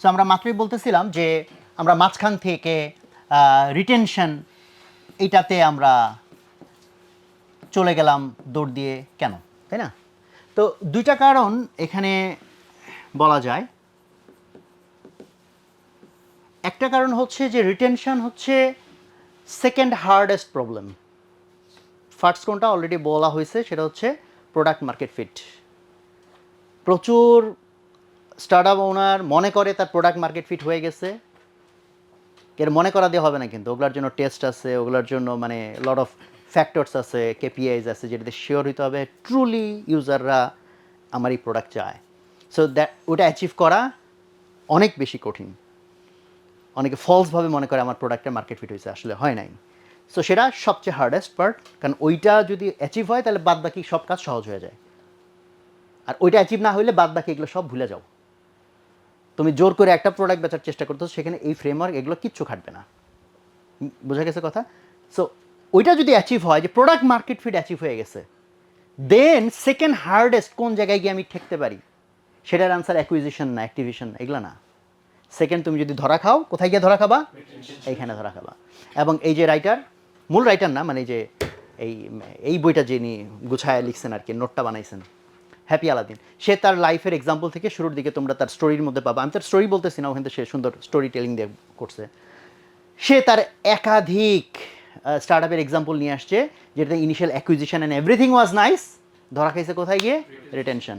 So আমরা মাত্রই বলতেছিলাম যে আমরা মাঝখান থেকে রিটেনশন এইটাতে আমরা চলে গেলাম দৌড় দিয়ে কেন, তাই না? তো দুইটা কারণ এখানে বলা যায়। একটা কারণ হচ্ছে যে রিটেনশন হচ্ছে সেকেন্ড হার্ডেস্ট প্রবলেম। ফার্স্ট কোনটা অলরেডি বলা হয়েছে, সেটা হচ্ছে প্রোডাক্ট মার্কেট ফিট। প্রচুর স্টার্টআপ ওনার মনে করে তার প্রোডাক্ট মার্কেট ফিট হয়ে গেছে, এর মনে করা দিয়ে হবে না, কিন্তু ওগুলোর জন্য টেস্ট আছে, ওগুলোর জন্য মানে লট অফ ফ্যাক্টরস আছে, কেপিআইজ আছে, যেটাতে শিওর হইতে হবে ট্রুলি ইউজাররা আমার এই প্রোডাক্ট চায়। সো দ্যাট ওটা অ্যাচিভ করা অনেক বেশি কঠিন। অনেকে ফলসভাবে মনে করে আমার প্রোডাক্টের মার্কেট ফিট হয়েছে, আসলে হয় নাই। সো সেটা সবচেয়ে হার্ডেস্ট পার্ট, কারণ ওইটা যদি অ্যাচিভ হয় তাহলে বাদ বাকি সব কাজ সহজ হয়ে যায়। আর ওইটা অ্যাচিভ না হইলে বাদ বাকি এগুলো সব ভুলে যাও। তুমি জোর করে একটা প্রোডাক্ট বেচার চেষ্টা করতেছো, সেখানে এই ফ্রেমওয়ার্ক এগুলো কিচ্ছু খাটবে না। বোঝা গেছে কথা? সো ওইটা যদি অ্যাচিভ হয় যে প্রোডাক্ট মার্কেট ফিট অ্যাচিভ হয়ে গেছে, দেন সেকেন্ড হার্ডেস্ট কোন জায়গায় গিয়ে আমি ঠেকতে পারি, সেটার আনসার অ্যাকুইজিশন না, অ্যাক্টিভিশন, এগুলো না। সেকেন্ড তুমি যদি ধরা খাও, কোথায় গিয়ে ধরা খাবা? এইখানে ধরা খাবা। এবং এই যে রাইটার, মূল রাইটার না, মানে যে এই এই বইটা যিনি গুছায় লিখছেন আর কি, নোটটা বানাইছেন, হ্যাপি আলাদিন, সে তার লাইফের এক্সাম্পল থেকে শুরুর দিকে তোমরা তার স্টোরির মধ্যে পাবা। আমি তার স্টোরি বলতেছি না, ওখান থেকে সে সুন্দর স্টোরি টেলিং দিয়ে করছে। সে তার একাধিক স্টার্ট আপের এক্সাম্পল নিয়ে আসছে, যেটাতে initial acquisition and everything was nice, ধরা খাইছে কোথায় গিয়ে? রিটেনশন।